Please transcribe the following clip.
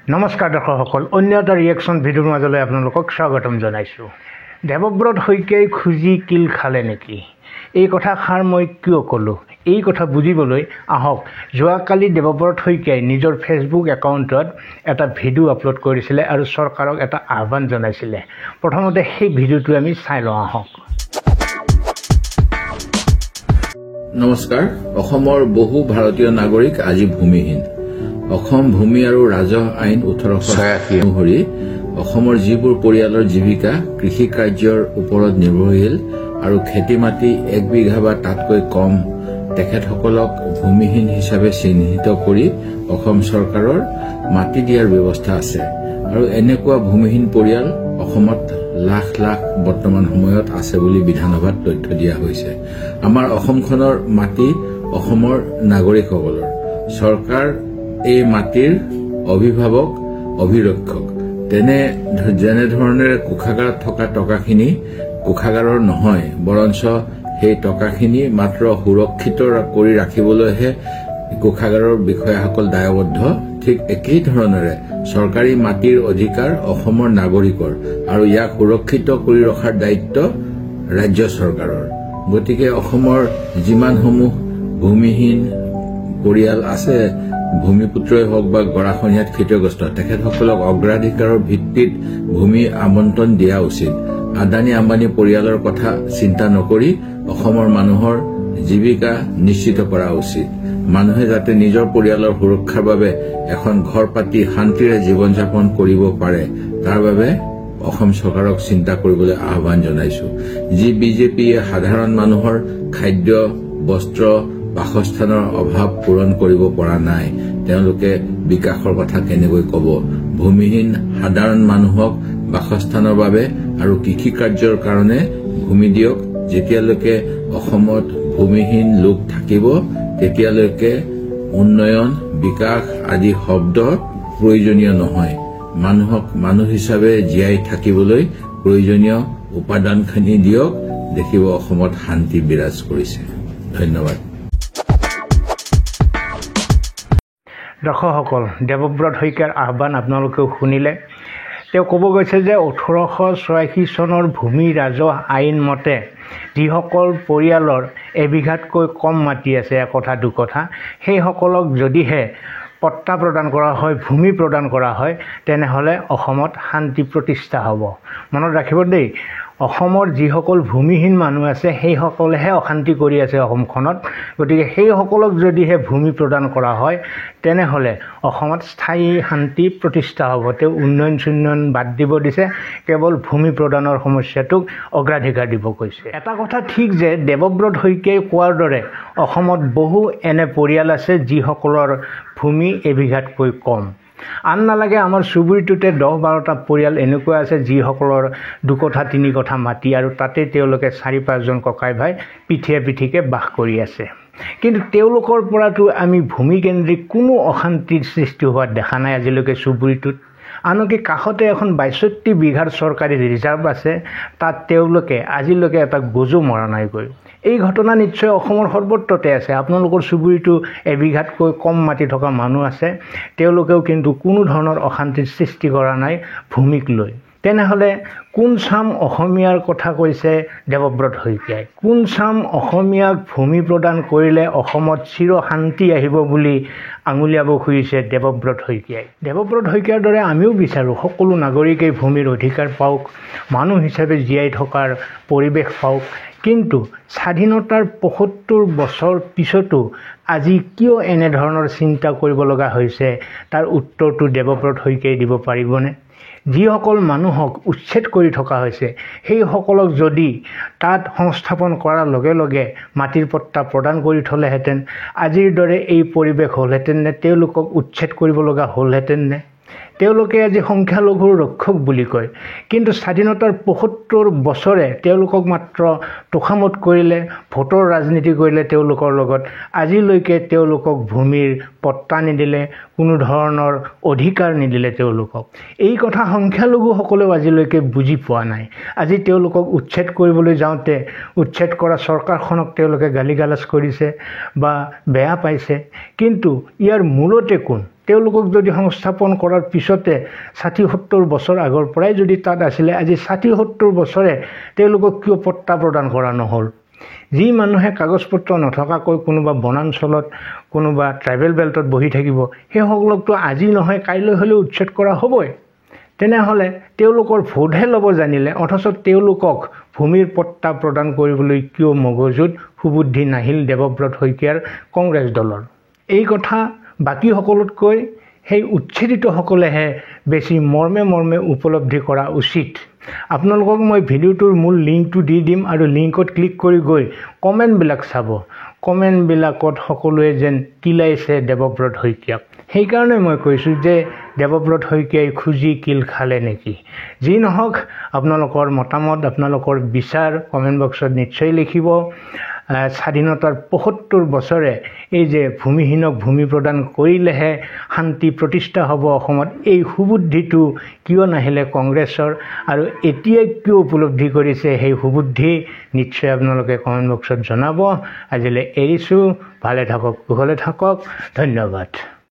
নমস্কাৰ দৰ্শকসকল, অন্য এটা ৰিয়েকশ্যন ভিডিঅ'ৰ মাজলৈ আপোনালোকক স্বাগতম জনাইছোঁ। দেৱব্ৰত শইকীয়াই খুজি কিল খালে নেকি? এই কথাষাৰ মই কিয় ক'লোঁ? এই কথা বুজিবলৈ আহক। যোৱাকালি দেৱব্ৰত শইকীয়াই নিজৰ ফেচবুক একাউণ্টত এটা ভিডিঅ' আপলোড কৰিছিলে আৰু চৰকাৰক এটা আহ্বান জনাইছিলে। প্ৰথমতে সেই ভিডিঅ'টো আমি চাই লওঁ আহক। নমস্কাৰ। অসমৰ বহু ভাৰতীয় নাগৰিক আজি ভূমিহীন। অসম ভূমি আৰু ৰাজহ আইন 1886 অনুসৰি অসমৰ যিবোৰ পৰিয়ালৰ জীৱিকা কৃষি কাৰ্যৰ ওপৰত নিৰ্ভৰশীল আৰু খেতি মাটি 1 বিঘা বা তাতকৈ কম, তেখেতসকলক ভূমিহীন হিচাপে চিহ্নিত কৰি অসম চৰকাৰৰ মাটি দিয়াৰ ব্যৱস্থা আছে। আৰু এনেকুৱা ভূমিহীন পৰিয়াল অসমত লাখ লাখ বৰ্তমান সময়ত আছে বুলি বিধানসভাত তথ্য দিয়া হৈছে। আমাৰ অসমখনৰ মাটি অসমৰ নাগৰিকসকলৰ। চৰকাৰ এই মাটিৰ অভিভাৱক অভিৰক্ষক। যেনেধৰণে কোষাগাৰত থকা টকাখিনি কোষাগাৰৰ নহয়, বৰঞ্চ সেই টকাখিনি মাত্ৰ সুৰক্ষিত কৰি ৰাখিবলৈহে কোষাগাৰৰ বিষয়াসকল দায়বদ্ধ। ঠিক একেই ধৰণেৰে চৰকাৰী মাটিৰ অধিকাৰ অসমৰ নাগৰিকৰ আৰু ইয়াক সুৰক্ষিত কৰি ৰখাৰ দায়িত্ব ৰাজ্য চৰকাৰৰ। গতিকে অসমৰ যিমানসমূহ ভূমিহীন পৰিয়াল আছে, ভূমিপুত্ৰই হওক বা গৰাখহনীয়াত ক্ষতিগ্ৰস্ত, তেখেতসকলক অগ্ৰাধিকাৰৰ ভিত্তিত ভূমি আবণ্টন দিয়া উচিত। আদানী আম্বানী পৰিয়ালৰ কথা চিন্তা নকৰি অসমৰ মানুহৰ জীৱিকা নিশ্চিত কৰা উচিত। মানুহে যাতে নিজৰ পৰিয়ালৰ সুৰক্ষাৰ বাবে এখন ঘৰ পাতি শান্তিৰে জীৱন যাপন কৰিব পাৰে, তাৰ বাবে অসম চৰকাৰক চিন্তা কৰিবলৈ আহ্বান জনাইছো। যি বিজেপিয়ে সাধাৰণ মানুহৰ খাদ্য, বস্ত্ৰ, বাসস্থানৰ অভাৱ পূৰণ কৰিব পৰা নাই, তেওঁলোকে বিকাশৰ কথা কেনেকৈ কব? ভূমিহীন সাধাৰণ মানুহক বাসস্থানৰ বাবে আৰু কৃষি কাৰ্যৰ কাৰণে ভূমি দিয়ক। যেতিয়ালৈকে অসমত ভূমিহীন লোক থাকিব, তেতিয়ালৈকে উন্নয়ন, বিকাশ আদি শব্দ প্ৰয়োজনীয় নহয়। মানুহক মানুহ হিচাপে জীয়াই থাকিবলৈ প্ৰয়োজনীয় উপাদানখিনি দিয়ক। দেখিব অসমত শান্তি বিৰাজ কৰিছে। ধন্যবাদ। দৰ্শকসকল, দেৱব্ৰত শইকীয়াৰ আহ্বান আপোনালোকেও শুনিলে। তেওঁ ক'ব গৈছে যে 1886 চনৰ ভূমি ৰাজহ আইন মতে যিসকল পৰিয়ালৰ এবিঘাতকৈ কম মাটি আছে, একঠা দুকঠা, সেইসকলক যদিহে পট্টা প্ৰদান কৰা হয়, ভূমি প্ৰদান কৰা হয়, তেনেহ'লে অসমত শান্তি প্ৰতিষ্ঠা হ'ব। মনত ৰাখিব দেই, অসমৰ যিসকল ভূমিহীন মানুহ আছে সেইসকলেহে অশান্তি কৰি আছে অসমখনত। গতিকে সেইসকলক যদিহে ভূমি প্ৰদান কৰা হয়, তেনেহ'লে অসমত স্থায়ী শান্তি প্ৰতিষ্ঠা হ'ব। তেওঁ উন্নয়ন বাদ দিব দিছে, কেৱল ভূমি প্ৰদানৰ সমস্যাটোক অগ্ৰাধিকাৰ দিব কৈছে। এটা কথা ঠিক যে দেৱব্ৰত শইকীয়াই কোৱাৰ দৰে অসমত বহু এনে পৰিয়াল আছে যিসকলৰ ভূমি এবিঘাতকৈ কম। আন নালাগে, আমাৰ চুবুৰীটোতে 10-12টা পৰিয়াল এনেকুৱা আছে যিসকলৰ 2 কঠা 3 কঠা মাটি আৰু তাতে তেওঁলোকে 4-5জন ককাই ভাই পিঠিয়ে পিঠিকে বাস কৰি আছে। কিন্তু তেওঁলোকৰ পৰাতো আমি ভূমিকেন্দ্ৰিক কোনো অশান্তিৰ সৃষ্টি হোৱা দেখা নাই আজিলৈকে চুবুৰীটোত। আনকি কাষতে এখন 62 বিঘাৰ চৰকাৰী ৰিজাৰ্ভ আছে, তাত তেওঁলোকে আজিলৈকে এটা গজো মৰা নাই গৈ। এই ঘটনা নিশ্চয় অসমৰ সৰ্বত্ৰতে আছে। আপোনালোকৰ চুবুৰীটো এবিঘাতকৈ কম মাটি থকা মানুহ আছে, তেওঁলোকেও কিন্তু কোনো ধৰণৰ অশান্তিৰ সৃষ্টি কৰা নাই ভূমিক লৈ। তেনেহ'লে কোন চাম অসমীয়াৰ কথা কৈছে দেৱব্ৰত শইকীয়াই? কোন চাম অসমীয়াক ভূমি প্ৰদান কৰিলে অসমত চিৰ শান্তি আহিব বুলি আঙুলিয়াব খুজিছে দেৱব্ৰত শইকীয়াই? দেৱব্ৰত শইকীয়াৰ দৰে আমিও বিচাৰোঁ সকলো নাগৰিকেই ভূমিৰ অধিকাৰ পাওক, মানুহ হিচাপে জীয়াই থকাৰ পৰিৱেশ পাওক। কিন্তু স্বাধীনতাৰ 75 বছৰ পিছতো আজি কিয় এনেধৰণৰ চিন্তা কৰিব লগা হৈছে, তাৰ উত্তৰটো দেৱব্ৰত শইকীয়াই দিব পাৰিবনে? যিসকল মানুহক উচ্ছেদ কৰি থকা হৈছে, সেইসকলক যদি তাত সংস্থাপন কৰাৰ লগে লগে মাটিৰ পট্টা প্ৰদান কৰি থ'লেহেঁতেন, আজিৰ দৰে এই পৰিৱেশ হ'লহেঁতেন নে? তেওঁলোকক উচ্ছেদ কৰিব লগা হ'লহেঁতেন নে? তেওঁলোকে আজি সংখ্যালঘুৰ ৰক্ষক বুলি কয়, কিন্তু স্বাধীনতাৰ 75 বছৰে তেওঁলোকক মাত্ৰ তোষামত কৰিলে, ভোটৰ ৰাজনীতি কৰিলে তেওঁলোকৰ লগত। আজিলৈকে তেওঁলোকক ভূমিৰ পট্টা নিদিলে, কোনো ধৰণৰ অধিকাৰ নিদিলে তেওঁলোকক। এই কথা সংখ্যালঘুসকলেও আজিলৈকে বুজি পোৱা নাই। আজি তেওঁলোকক উচ্ছেদ কৰিবলৈ যাওঁতে উচ্ছেদ কৰা চৰকাৰখনক তেওঁলোকে গালি গালাজ কৰিছে বা বেয়া পাইছে, কিন্তু ইয়াৰ মূলতে কোন? তেওঁলোকক যদি সংস্থাপন কৰাৰ পিছতে ৬০-৭০ বছৰ আগৰ পৰাই যদি তাত আছিলে, আজি ৬০-৭০ বছৰে তেওঁলোকক কিয় পট্টা প্ৰদান কৰা নহ'ল? যি মানুহে কাগজ পত্ৰ নথকাকৈ কোনোবা বনাঞ্চলত কোনোবা ট্ৰাইবেল বেল্টত বহি থাকিব, সেইসকলকতো আজি নহয় কাইলৈ হ'লেও উচ্ছেদ কৰা হ'বই। তেনেহ'লে তেওঁলোকৰ ভোটহে ল'ব জানিলে, অথচ তেওঁলোকক ভূমিৰ পট্টা প্ৰদান কৰিবলৈ কিয় মগজুত সুবুদ্ধি নাহিল দেৱব্ৰত শইকীয়াৰ কংগ্ৰেছ দলৰ? এই কথা বাকী সকলোতকৈ সেই উচ্ছেদিতসকলেহে বেছি মৰ্মে মৰ্মে উপলব্ধি কৰা উচিত। আপোনালোকক মই ভিডিঅ'টোৰ মূল লিংকটো দি দিম আৰু লিংকত ক্লিক কৰি গৈ কমেণ্টবিলাক চাব। কমেণ্টবিলাকত সকলোৱে যেন কিলাইছে দেৱব্ৰত শইকীয়াক। সেইকাৰণে মই কৈছোঁ যে দেৱব্ৰত শইকীয়াই খুজি কিল খালে নেকি? যি নহওক, আপোনালোকৰ মতামত, আপোনালোকৰ বিচাৰ কমেণ্ট বক্সত নিশ্চয় লিখিব। স্বাধীনতাৰ ৭৫ বছৰে এই যে ভূমিহীনক ভূমি প্ৰদান কৰিলেহে শান্তি প্ৰতিষ্ঠা হ'ব অসমত, এই সুবুদ্ধিটো কিয় নাহিলে কংগ্ৰেছৰ, আৰু এতিয়াই কিয় উপলব্ধি কৰিছে সেই সুবুদ্ধি নিশ্চয় আপোনালোকে কমেণ্ট বক্সত জনাব। আজিলৈ এৰিছোঁ। ভালে থাকক, কুশলে থাকক। ধন্যবাদ।